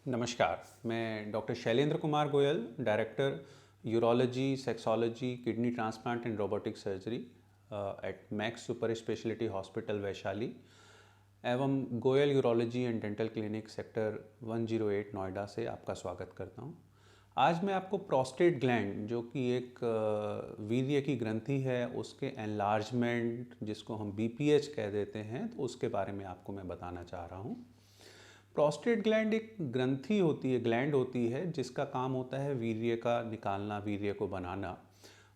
नमस्कार, मैं doctor Shailendra Kumar Goyal, director urology, sexology, kidney transplant and robotic surgery at Max super speciality hospital Vaishali एवं Goyal urology and dental clinic sector 108 Noida से आपका स्वागत करता हूं। आज मैं आपको प्रोस्टेट ग्लैंड, जो कि एक वीर्य की ग्रंथि है, उसके एनलार्जमेंट, जिसको हम बीपीएच कह देते हैं, तो उसके बारे में आपको मैं बताना चाह रहा हूं। प्रोस्टेट ग्लैंड एक ग्रंथि होती है, ग्लैंड होती है, जिसका काम होता है वीर्य का निकालना, वीर्य को बनाना।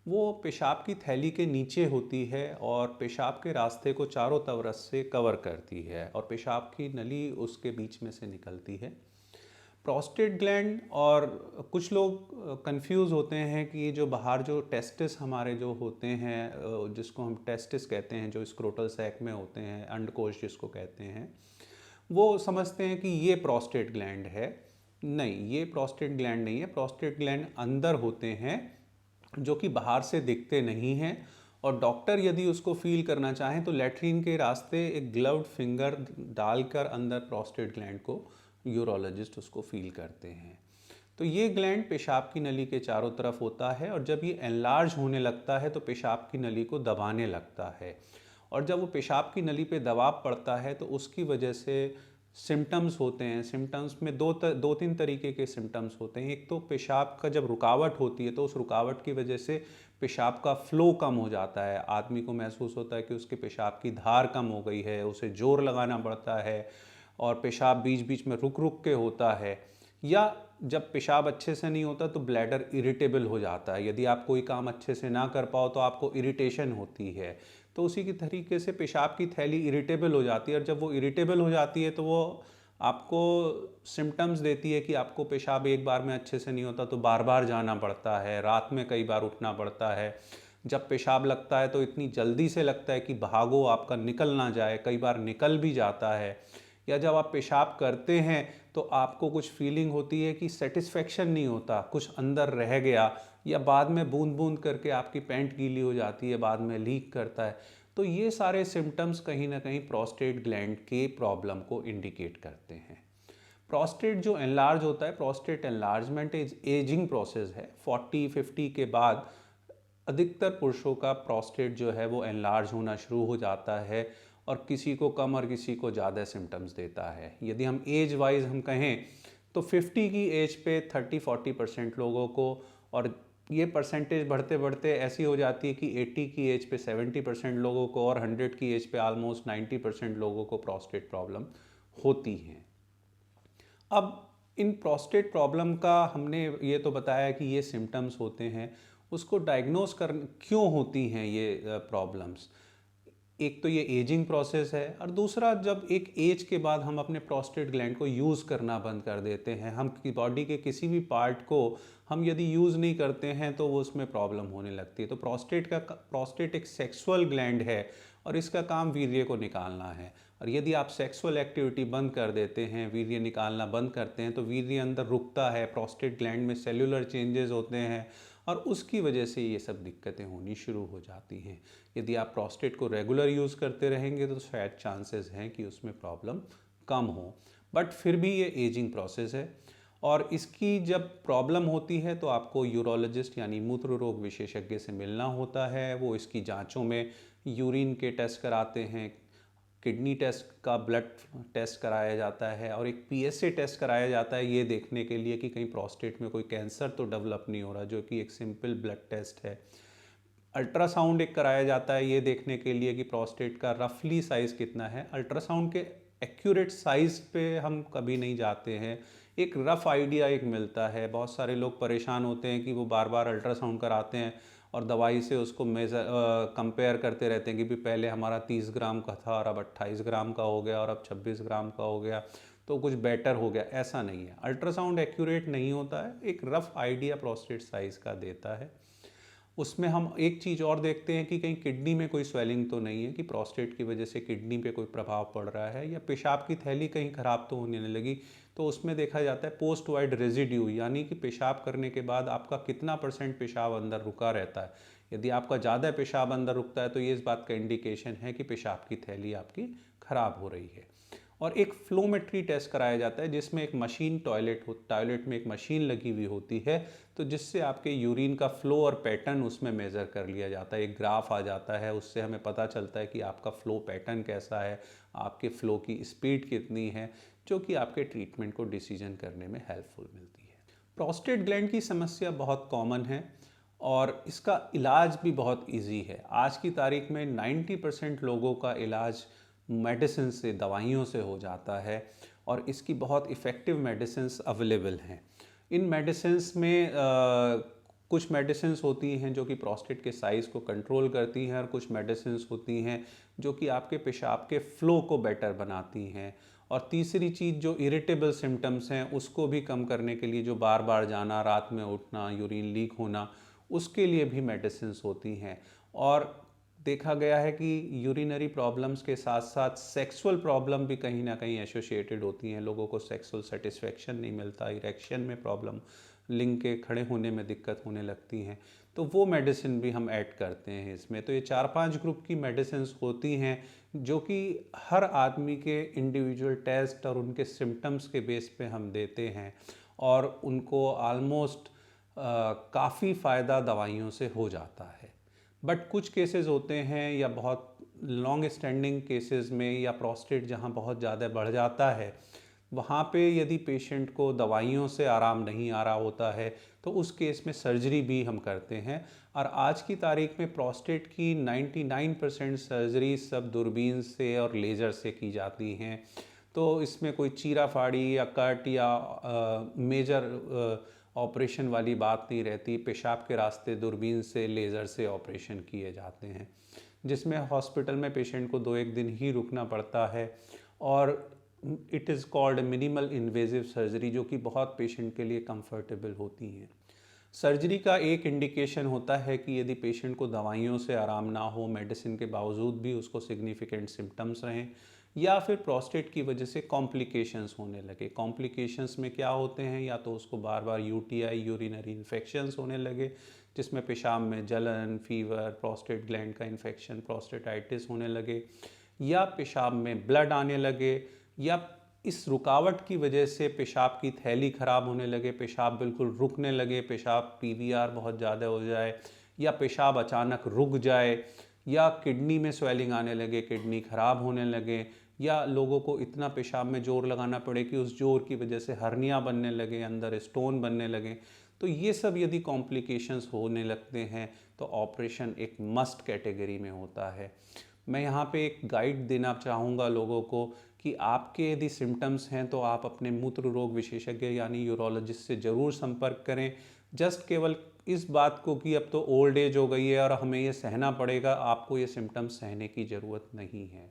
वो पेशाब की थैली के नीचे होती है और पेशाब के रास्ते को चारों तरफ से कवर करती है और पेशाब की नली उसके बीच में से निकलती है। प्रोस्टेट ग्लैंड, और कुछ लोग कंफ्यूज होते हैं कि ये जो बाहर जो टेस्टिस हमारे जो होते हैं, जिसको हम टेस्टिस कहते हैं, जो स्क्रोटल सैक में होते हैं, अंडकोश जिसको कहते हैं, वो समझते हैं कि ये प्रोस्टेट ग्लैंड है। नहीं, ये प्रोस्टेट ग्लैंड नहीं है। प्रोस्टेट ग्लैंड अंदर होते हैं, जो कि बाहर से दिखते नहीं हैं, और डॉक्टर यदि उसको फील करना चाहें तो लैट्रिन के रास्ते एक ग्लव्ड फिंगर डालकर अंदर प्रोस्टेट ग्लैंड को यूरोलॉजिस्ट उसको फील करते हैं। तो ये ग्लैंड पेशाब की नली के चारों तरफ होता है, और जब ये एनलार्ज होने लगता है तो पेशाब की नली को दबाने लगता है, और जब वो पेशाब की नली पे दबाव पड़ता है तो उसकी वजह से सिम्टम्स होते हैं। सिम्टम्स में दो तीन तरीके के सिम्टम्स होते हैं। एक तो पेशाब का जब रुकावट होती है तो उस रुकावट की वजह से पेशाब का फ्लो कम हो जाता है। आदमी को महसूस होता है कि उसके पेशाब की धार कम हो गई है, उसे जोर लगाना पड़ता है और पेशाब बीच बीच में रुक रुक के होता है। या जब पेशाब अच्छे से नहीं होता तो ब्लैडर इरिटेबल हो जाता है। यदि आप कोई काम अच्छे से ना कर पाओ तो आपको इरिटेशन होती है। तो उसी की तरीके से पेशाब की थैली इरिटेबल हो जाती है, और जब वो इरिटेबल हो जाती है तो वो आपको सिम्टम्स देती है कि आपको पेशाब एक बार में अच्छे से नहीं होता तो बार बार जाना पड़ता है, रात में कई बार उठना पड़ता है। जब पेशाब लगता है तो इतनी जल्दी से लगता है कि भागो, आपका निकल ना जाए, कई बार निकल भी जाता है। या जब आप पेशाब करते हैं तो आपको कुछ फीलिंग होती है कि सेटिस्फेक्शन नहीं होता, कुछ अंदर रह गया, या बाद में बूंद बूंद करके आपकी पैंट गीली हो जाती है, बाद में लीक करता है। तो ये सारे सिम्टम्स कहीं ना कहीं प्रोस्टेट ग्लैंड के प्रॉब्लम को इंडिकेट करते हैं। प्रोस्टेट जो एनलार्ज होता है, प्रोस्टेट एनलार्जमेंट एजिंग प्रोसेस है। 40-50 के बाद अधिकतर पुरुषों का प्रोस्टेट जो है वो एनलार्ज होना शुरू हो जाता है, और किसी को कम और किसी को ज़्यादा सिम्टम्स देता है। यदि हम एज वाइज हम कहें तो 50 की एज पे 30-40% लोगों को, और ये परसेंटेज बढ़ते बढ़ते ऐसी हो जाती है कि 80 की एज पे 70% लोगों को, और 100 की एज पे ऑलमोस्ट 90% लोगों को प्रोस्टेट प्रॉब्लम होती हैं। अब इन प्रोस्टेट प्रॉब्लम का हमने ये तो बताया कि ये सिम्टम्स होते हैं, उसको डायग्नोस कर क्यों होती हैं ये प्रॉब्लम्स। एक तो ये एजिंग प्रोसेस है, और दूसरा जब एक एज के बाद हम अपने प्रोस्टेट ग्लैंड को यूज़ करना बंद कर देते हैं, हम बॉडी के किसी भी पार्ट को हम यदि यूज़ नहीं करते हैं तो वो उसमें प्रॉब्लम होने लगती है। तो प्रोस्टेट एक सेक्सुअल ग्लैंड है, और इसका काम वीर्य को निकालना है। और यदि आप सेक्सुअल एक्टिविटी बंद कर देते हैं, वीर्य निकालना बंद करते हैं, तो वीर्य अंदर रुकता है, प्रोस्टेट ग्लैंड में सेल्यूलर चेंजेस होते हैं, और उसकी वजह से ये सब दिक्कतें होनी शुरू हो जाती हैं। यदि आप प्रोस्टेट को रेगुलर यूज़ करते रहेंगे तो शायद चांसेस हैं कि उसमें प्रॉब्लम कम हो, बट फिर भी ये एजिंग प्रोसेस है। और इसकी जब प्रॉब्लम होती है तो आपको यूरोलॉजिस्ट यानी मूत्र रोग विशेषज्ञ से मिलना होता है। वो इसकी जांचों में यूरिन के टेस्ट कराते हैं, किडनी टेस्ट का ब्लड टेस्ट कराया जाता है, और एक पीएसए टेस्ट कराया जाता है ये देखने के लिए कि कहीं प्रोस्टेट में कोई कैंसर तो डेवलप नहीं हो रहा, जो कि एक सिंपल ब्लड टेस्ट है। अल्ट्रासाउंड एक कराया जाता है ये देखने के लिए कि प्रोस्टेट का रफली साइज़ कितना है। अल्ट्रासाउंड के एक्यूरेट साइज़ पे हम कभी नहीं जाते हैं, एक रफ़ आइडिया एक मिलता है। बहुत सारे लोग परेशान होते हैं कि वो बार बार अल्ट्रासाउंड कराते हैं और दवाई से उसको मेज़र कंपेयर करते रहते हैं कि भी पहले हमारा 30 ग्राम का था और अब 28 ग्राम का हो गया और अब 26 ग्राम का हो गया, तो कुछ बेटर हो गया। ऐसा नहीं है, अल्ट्रासाउंड एक्यूरेट नहीं होता है, एक रफ़ आइडिया प्रोस्टेट साइज़ का देता है। उसमें हम एक चीज़ और देखते हैं कि कहीं किडनी में कोई स्वेलिंग तो नहीं है, कि प्रोस्टेट की वजह से किडनी पे कोई प्रभाव पड़ रहा है, या पेशाब की थैली कहीं ख़राब तो होने नहीं लगी। तो उसमें देखा जाता है पोस्ट वाइड रेजिड्यू, यानी कि पेशाब करने के बाद आपका कितना % पेशाब अंदर रुका रहता है। यदि आपका ज़्यादा पेशाब अंदर रुकता है तो ये इस बात का इंडिकेशन है कि पेशाब की थैली आपकी ख़राब हो रही है। और एक फ्लोमेट्री टेस्ट कराया जाता है जिसमें एक मशीन टॉयलेट में एक मशीन लगी हुई होती है, तो जिससे आपके यूरिन का फ्लो और पैटर्न उसमें मेज़र कर लिया जाता है। एक ग्राफ आ जाता है, उससे हमें पता चलता है कि आपका फ़्लो पैटर्न कैसा है, आपके फ़्लो की स्पीड कितनी है, जो कि आपके ट्रीटमेंट को डिसीजन करने में हेल्पफुल मिलती है। प्रोस्टेट ग्लैंड की समस्या बहुत कॉमन है और इसका इलाज भी बहुत इजी है। आज की तारीख में 90% लोगों का इलाज मेडिसिन से, दवाइयों से हो जाता है और इसकी बहुत इफ़ेक्टिव मेडिसिन्स अवेलेबल हैं। इन मेडिसिन्स में कुछ मेडिसिन्स होती हैं जो कि प्रोस्टेट के साइज़ को कंट्रोल करती हैं और कुछ मेडिसिन्स होती हैं जो कि आपके पेशाब के फ़्लो को बेटर बनाती हैं। और तीसरी चीज़, जो इरिटेबल सिम्टम्स हैं उसको भी कम करने के लिए, जो बार बार जाना, रात में उठना, यूरिन लीक होना, उसके लिए भी मेडिसिन्स होती हैं। और देखा गया है कि यूरिनरी प्रॉब्लम्स के साथ साथ सेक्सुअल प्रॉब्लम भी कहीं ना कहीं एसोसिएटेड होती हैं। लोगों को सेक्सुअल सेटिस्फेक्शन नहीं मिलता, इरेक्शन में प्रॉब्लम, लिंग के खड़े होने में दिक्कत होने लगती हैं, तो वो मेडिसिन भी हम ऐड करते हैं इसमें। तो ये 4-5 ग्रुप की मेडिसिन्स होती हैं जो कि हर आदमी के इंडिविजुअल टेस्ट और उनके सिम्टम्स के बेस पे हम देते हैं और उनको ऑलमोस्ट काफ़ी फ़ायदा दवाइयों से हो जाता है। बट कुछ केसेस होते हैं या बहुत लॉन्ग स्टैंडिंग केसेस में, या प्रोस्टेट जहाँ बहुत ज़्यादा बढ़ जाता है, वहाँ पे यदि पेशेंट को दवाइयों से आराम नहीं आ रहा होता है तो उस केस में सर्जरी भी हम करते हैं। और आज की तारीख में प्रोस्टेट की 99% सर्जरी सब दूरबीन से और लेज़र से की जाती हैं। तो इसमें कोई चीरा फाड़ी या कट या मेजर ऑपरेशन वाली बात नहीं रहती। पेशाब के रास्ते दूरबीन से, लेज़र से ऑपरेशन किए जाते हैं, जिसमें हॉस्पिटल में पेशेंट को 2-1 दिन ही रुकना पड़ता है। और it is called minimal invasive surgery, जो कि बहुत पेशेंट के लिए कंफर्टेबल होती हैं। सर्जरी का एक इंडिकेशन होता है कि यदि पेशेंट को दवाइयों से आराम ना हो, मेडिसिन के बावजूद भी उसको सिग्निफिकेंट सिम्टम्स रहें, या फिर प्रोस्टेट की वजह से कॉम्प्लिकेशंस होने लगे। कॉम्प्लिकेशंस में क्या होते हैं, या तो उसको बार बार यूटीआई, यूरिनरी इन्फेक्शंस होने लगे, जिसमें पेशाब में जलन, फीवर, प्रोस्टेट ग्लैंड का इन्फेक्शन, प्रोस्टेटाइटिस होने लगे, या पेशाब में ब्लड आने लगे, या इस रुकावट की वजह से पेशाब की थैली ख़राब होने लगे, पेशाब बिल्कुल रुकने लगे, पेशाब पीवीआर बहुत ज़्यादा हो जाए, या पेशाब अचानक रुक जाए, या किडनी में स्वेलिंग आने लगे, किडनी ख़राब होने लगे, या लोगों को इतना पेशाब में जोर लगाना पड़े कि उस जोर की वजह से हर्निया बनने लगे, अंदर स्टोन बनने लगे। तो ये सब यदि कॉम्प्लिकेशंस होने लगते हैं तो ऑपरेशन एक मस्ट कैटेगरी में होता है। मैं यहाँ पे एक गाइड देना चाहूँगा लोगों को कि आपके यदि सिम्टम्स हैं तो आप अपने मूत्र रोग विशेषज्ञ यानी यूरोलॉजिस्ट से ज़रूर संपर्क करें। जस्ट केवल इस बात को कि अब तो ओल्ड एज हो गई है और हमें ये सहना पड़ेगा, आपको ये सिम्टम्स सहने की ज़रूरत नहीं है।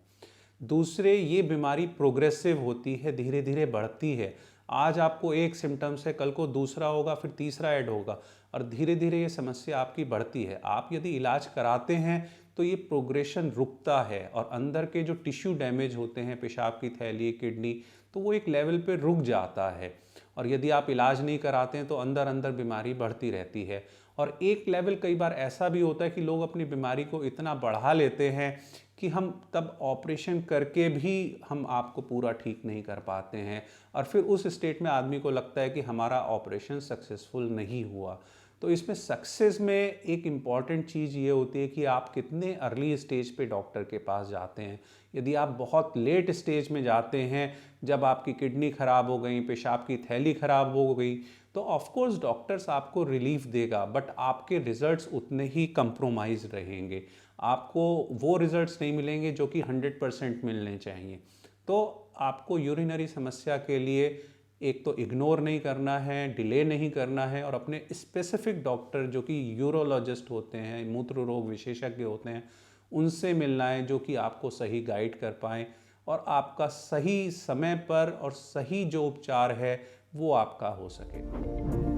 दूसरे, ये बीमारी प्रोग्रेसिव होती है, धीरे धीरे बढ़ती है। आज आपको एक सिम्टम्स है, कल को दूसरा होगा, फिर तीसरा ऐड होगा और धीरे धीरे ये समस्या आपकी बढ़ती है। आप यदि इलाज कराते हैं तो ये प्रोग्रेशन रुकता है और अंदर के जो टिश्यू डैमेज होते हैं, पेशाब की थैली, किडनी, तो वो एक लेवल पे रुक जाता है। और यदि आप इलाज नहीं कराते हैं तो अंदर अंदर बीमारी बढ़ती रहती है। और एक लेवल कई बार ऐसा भी होता है कि लोग अपनी बीमारी को इतना बढ़ा लेते हैं कि हम तब ऑपरेशन करके भी हम आपको पूरा ठीक नहीं कर पाते हैं और फिर उस स्टेट में आदमी को लगता है कि हमारा ऑपरेशन सक्सेसफुल नहीं हुआ। तो इसमें सक्सेस में एक इम्पॉर्टेंट चीज़ ये होती है कि आप कितने अर्ली स्टेज पे डॉक्टर के पास जाते हैं। यदि आप बहुत लेट स्टेज में जाते हैं, जब आपकी किडनी ख़राब हो गई, पेशाब की थैली ख़राब हो गई, तो ऑफकोर्स डॉक्टर्स आपको रिलीफ देगा, बट आपके रिजल्ट्स उतने ही कंप्रोमाइज रहेंगे। आपको वो रिजल्ट्स नहीं मिलेंगे जो कि 100% मिलने चाहिए। तो आपको यूरिनरी समस्या के लिए एक तो इग्नोर नहीं करना है, डिले नहीं करना है और अपने स्पेसिफिक डॉक्टर जो कि यूरोलॉजिस्ट होते हैं, मूत्र रोग विशेषज्ञ होते हैं, उनसे मिलना है जो कि आपको सही गाइड कर पाएँ और आपका सही समय पर और सही जो उपचार है वो आपका हो सके।